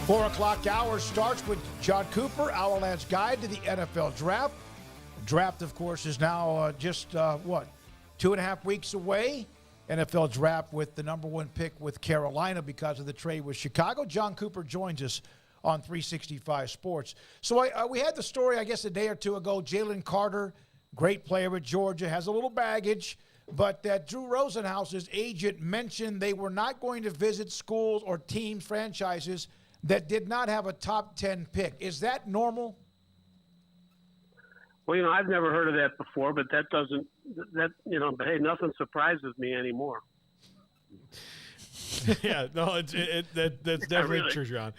4 o'clock hour starts with Jon Cooper, Ourlad's guide to the NFL draft. Draft, of course, is now just 2.5 weeks away. NFL draft with the number one pick with Carolina because of the trade with Chicago. Jon Cooper joins us on 365 Sports. So we had the story, I guess, a day or two ago. Jalen Carter, great player at Georgia, has a little baggage, but that Drew Rosenhaus's agent mentioned they were not going to visit schools or teams, franchises that did not have a top 10 pick. Is that normal? Well, I've never heard of that before, but but hey, nothing surprises me anymore. Yeah, no, that's definitely true, John.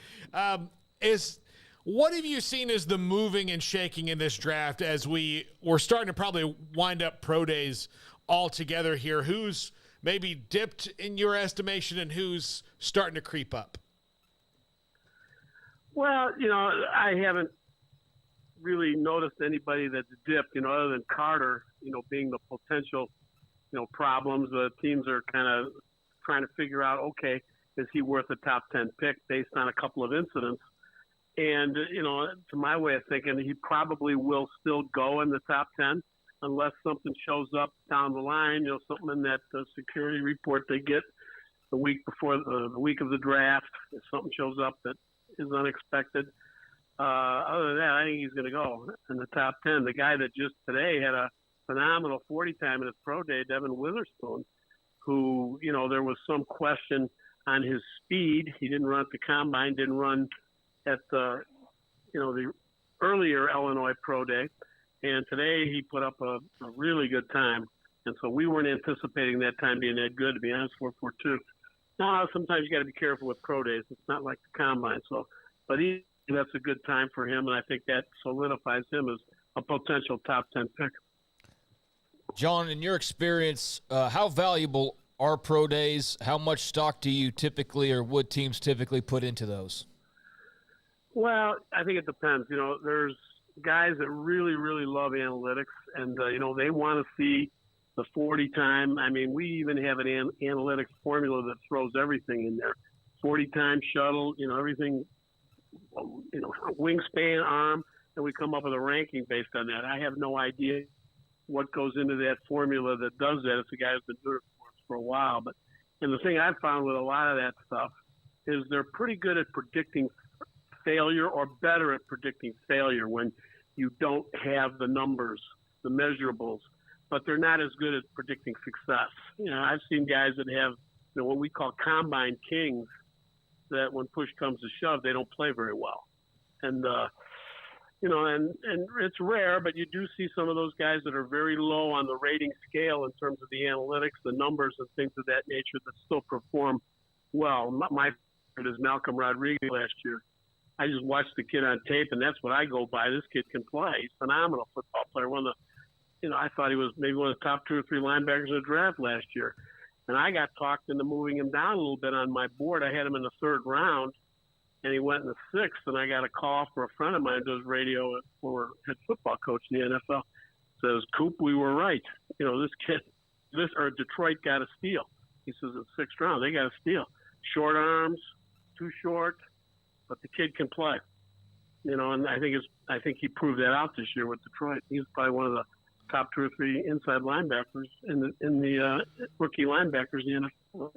What have you seen as the moving and shaking in this draft as we're starting to probably wind up pro days all together here? Who's maybe dipped in your estimation and who's starting to creep up? Well, I haven't really noticed anybody that's dipped, other than Carter, being the potential, problems. The teams are kind of trying to figure out, okay, is he worth a top 10 pick based on a couple of incidents? And, to my way of thinking, he probably will still go in the top 10 unless something shows up down the line, something in that security report they get the week before the week of the draft. If something shows up that is unexpected. Other than that, I think he's going to go in the top 10. The guy that just today had a phenomenal 40 time in his pro day, Devin Witherspoon, who, there was some question on his speed. He didn't run at the combine, didn't run at the earlier Illinois pro day. And today he put up a really good time. And so we weren't anticipating that time being that good, to be honest, 4.42. Now, sometimes you got to be careful with pro days. It's not like the combine. But that's a good time for him, and I think that solidifies him as a potential top 10 pick. John, in your experience, how valuable are pro days? How much stock do you typically or would teams typically put into those? Well, I think it depends. There's guys that really, really love analytics, and, they want to see the 40 time. I mean, we even have an analytics formula that throws everything in there. 40 time shuttle, everything, wingspan, arm, and we come up with a ranking based on that. I have no idea what goes into that formula that does that. It's a guy who's been doing it for a while. And the thing I've found with a lot of that stuff is they're pretty good at predicting failure, or better at predicting failure when you don't have the numbers, the measurables, but they're not as good at predicting success. I've seen guys that have, what we call combine kings, that when push comes to shove, they don't play very well. And, and it's rare, but you do see some of those guys that are very low on the rating scale in terms of the analytics, the numbers and things of that nature that still perform well. My favorite is Malcolm Rodriguez last year. I just watched the kid on tape, and that's what I go by. This kid can play. He's a phenomenal football player. I thought he was maybe one of the top 2 or 3 linebackers in the draft last year. And I got talked into moving him down a little bit on my board. I had him in the 3rd round, and he went in the 6th, and I got a call for a friend of mine who does radio for head football coach in the NFL. Says, Coop, we were right. Detroit got a steal. He says, in the 6th round, they got a steal. Short arms, too short, but the kid can play. And I think he proved that out this year with Detroit. He's probably one of the top 2 or 3 inside linebackers in the rookie linebackers in the NFL.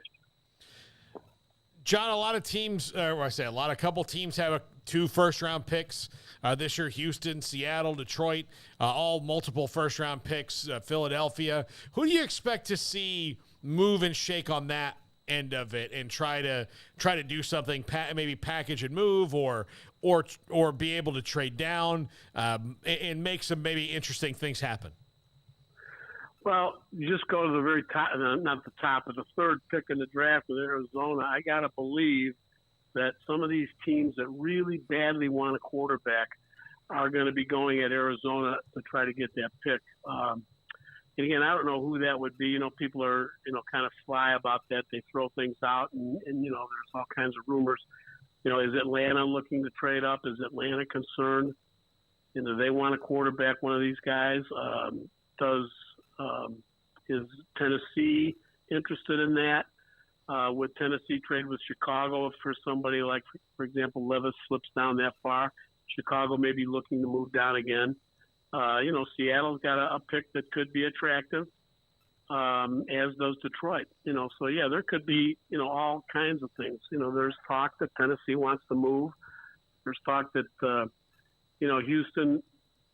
John, a lot of teams, a couple teams have 2 first-round picks this year. Houston, Seattle, Detroit, all multiple first-round picks. Philadelphia. Who do you expect to see move and shake on that end of it and try to do something, maybe package and move, or be able to trade down and make some maybe interesting things happen? Well, you just go to the very top, not the top, but the 3rd pick in the draft with Arizona. I got to believe that some of these teams that really badly want a quarterback are going to be going at Arizona to try to get that pick. And again, I don't know who that would be. People are, kind of sly about that. They throw things out and there's all kinds of rumors. Is Atlanta looking to trade up? Is Atlanta concerned? They want a quarterback, one of these guys. Is Tennessee interested in that? Would Tennessee trade with Chicago for somebody like, for example, Levis slips down that far? Chicago may be looking to move down again. Seattle's got a pick that could be attractive, as does Detroit. So yeah, there could be, all kinds of things. There's talk that Tennessee wants to move. There's talk that, Houston,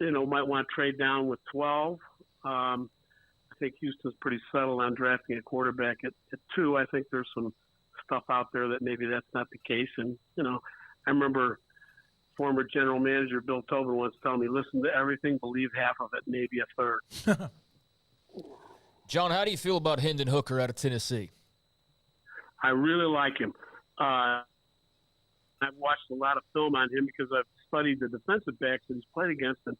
might want to trade down with 12. I think Houston's pretty settled on drafting a quarterback at 2. I think there's some stuff out there that maybe that's not the case. And, I remember former general manager Bill Tobin once telling me, listen to everything, believe half of it, maybe a third. John, how do you feel about Hendon Hooker out of Tennessee? I really like him. I've watched a lot of film on him because I've studied the defensive backs that he's played against. And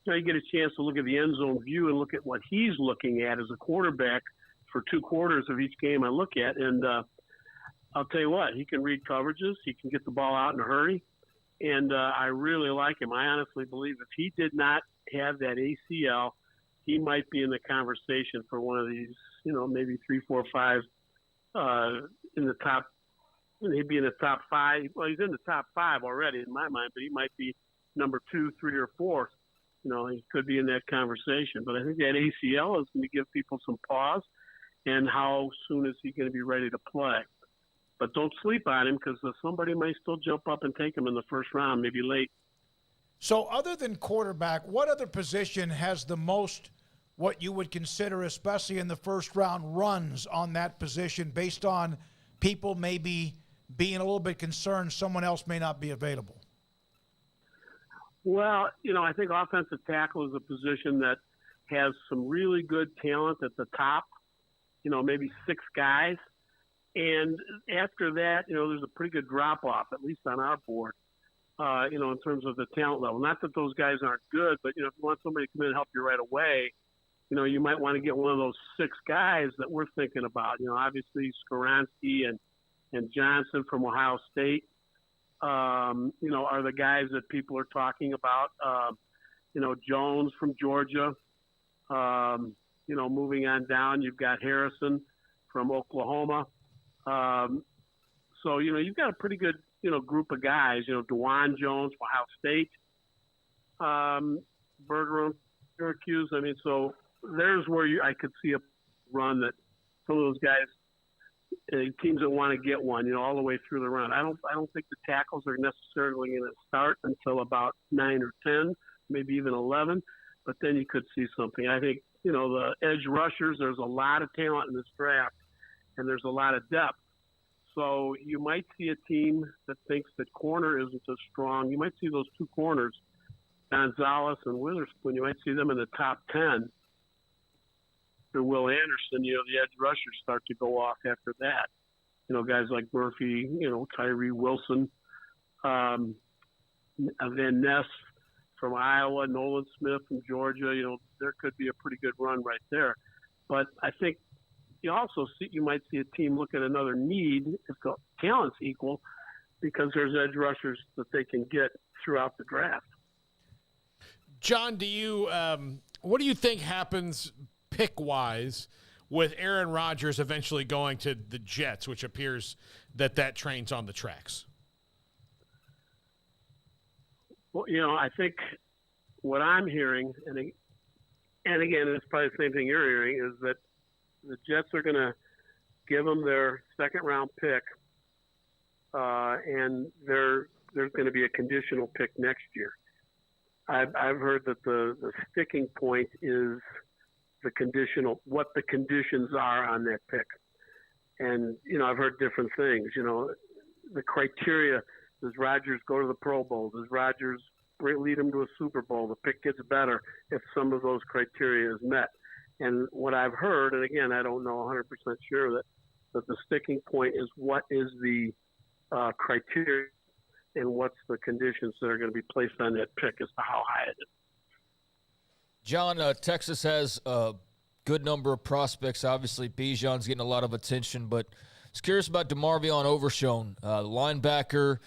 you get a chance to look at the end zone view and look at what he's looking at as a quarterback for 2 quarters of each game I look at. And I'll tell you what, he can read coverages. He can get the ball out in a hurry. And I really like him. I honestly believe if he did not have that ACL, he might be in the conversation for one of these, maybe 3, 4, 5 in the top. He'd be in the top 5. Well, he's in the top 5 already in my mind, but he might be number 2, 3, or 4. He could be in that conversation. But I think that ACL is going to give people some pause. And how soon is he going to be ready to play? But don't sleep on him because somebody may still jump up and take him in the first round, maybe late. So other than quarterback, what other position has the most what you would consider, especially in the first round, runs on that position based on people maybe being a little bit concerned someone else may not be available? Well, I think offensive tackle is a position that has some really good talent at the top, maybe 6 guys. And after that, there's a pretty good drop-off, at least on our board, in terms of the talent level. Not that those guys aren't good, but, if you want somebody to come in and help you right away, you might want to get one of those 6 guys that we're thinking about. Obviously Skoronski and Johnson from Ohio State, are the guys that people are talking about. Jones from Georgia, moving on down, you've got Harrison from Oklahoma. So, you've got a pretty good, group of guys, DeJuan Jones, Ohio State, Bergeron, Syracuse. So there's where I could see a run that some of those guys, teams that want to get one, all the way through the run. I don't think the tackles are necessarily going to start until about 9 or 10, maybe even 11, but then you could see something. I think, the edge rushers, there's a lot of talent in this draft, and there's a lot of depth. So you might see a team that thinks that corner isn't as strong. You might see those 2 corners, Gonzalez and Witherspoon. You might see them in the top 10. For Will Anderson, the edge rushers start to go off after that. Guys like Murphy, Tyree Wilson, Van Ness from Iowa, Nolan Smith from Georgia. There could be a pretty good run right there. But I think you might see a team look at another need if the talent's equal, because there's edge rushers that they can get throughout the draft. John, what do you think happens pick-wise with Aaron Rodgers eventually going to the Jets, which appears that train's on the tracks? Well, I think what I'm hearing, and again, it's probably the same thing you're hearing, is that the Jets are going to give them their second-round pick, and there's going to be a conditional pick next year. I've heard that the sticking point is what the conditions are on that pick. And, I've heard different things. The criteria, does Rodgers go to the Pro Bowl? Does Rodgers lead him to a Super Bowl? The pick gets better if some of those criteria is met. And what I've heard, and again, I don't know 100% sure, that the sticking point is what is the criteria and what's the conditions that are going to be placed on that pick as to how high it is. John, Texas has a good number of prospects. Obviously, Bijan's getting a lot of attention, but I was curious about DeMarvion Overshone, linebacker,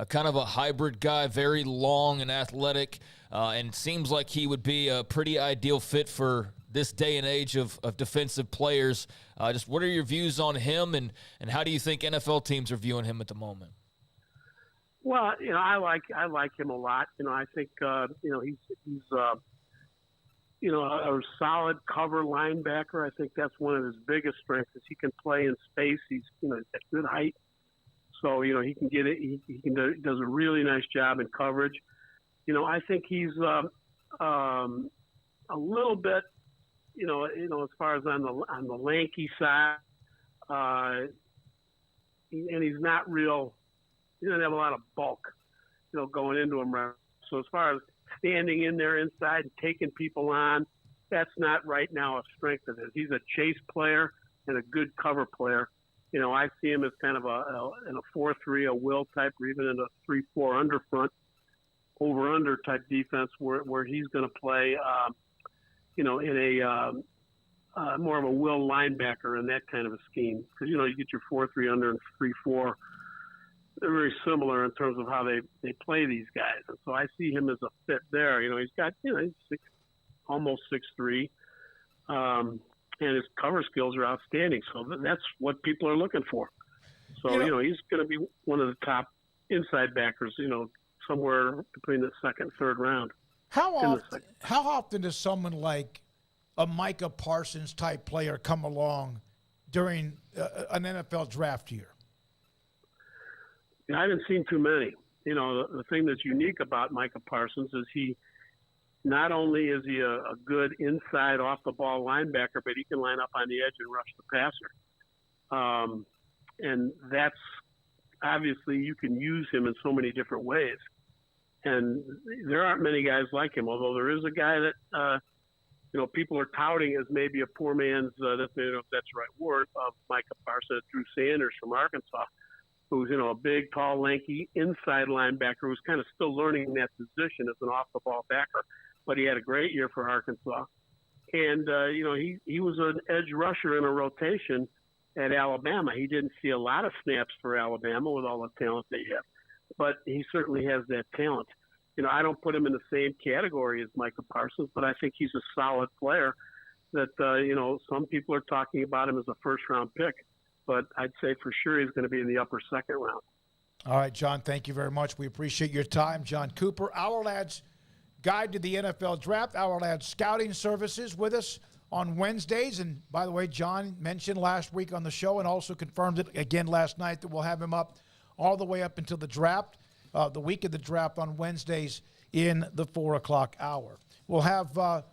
kind of a hybrid guy, very long and athletic, and seems like he would be a pretty ideal fit for this day and age of defensive players. Just what are your views on him, and how do you think NFL teams are viewing him at the moment? Well, I like him a lot. I think he's a solid cover linebacker. I think that's one of his biggest strengths is he can play in space. He's at good height, so he can get it. He does a really nice job in coverage. I think he's a little bit, as far as on the lanky side, and he's not real. He doesn't have a lot of bulk, going into him. So as far as standing in there inside and taking people on, that's not right now a strength of his. He's a chase player and a good cover player. I see him as kind of in a 4-3, a will type, or even in a 3-4 under front, over-under type defense where he's going to play, in a more of a will linebacker in that kind of a scheme. Because, you get your 4-3 under and 3-4. They're very similar in terms of how they play these guys. And so I see him as a fit there. He's got, he's almost 6'3", and his cover skills are outstanding. So that's what people are looking for. So, he's going to be one of the top inside backers, somewhere between the second and third round. How often does someone like a Micah Parsons type player come along during an NFL draft year? I haven't seen too many. The thing that's unique about Micah Parsons is he not only is he a good inside off the ball linebacker, but he can line up on the edge and rush the passer. And that's obviously you can use him in so many different ways. And there aren't many guys like him, although there is a guy that, people are touting as maybe a poor man's, if that's the right word, of Micah Parsons, Drew Sanders from Arkansas, who's, a big, tall, lanky inside linebacker who's kind of still learning that position as an off-the-ball backer. But he had a great year for Arkansas. And, he was an edge rusher in a rotation at Alabama. He didn't see a lot of snaps for Alabama with all the talent they have. But he certainly has that talent. I don't put him in the same category as Micah Parsons, but I think he's a solid player that, some people are talking about him as a first-round pick. But I'd say for sure he's going to be in the upper second round. All right, John, thank you very much. We appreciate your time. Jon Cooper, Ourlad's Guide to the NFL Draft, Ourlad Scouting Services with us on Wednesdays. And by the way, John mentioned last week on the show and also confirmed it again last night that we'll have him up all the way up until the draft, the week of the draft on Wednesdays in the 4 o'clock hour. We'll have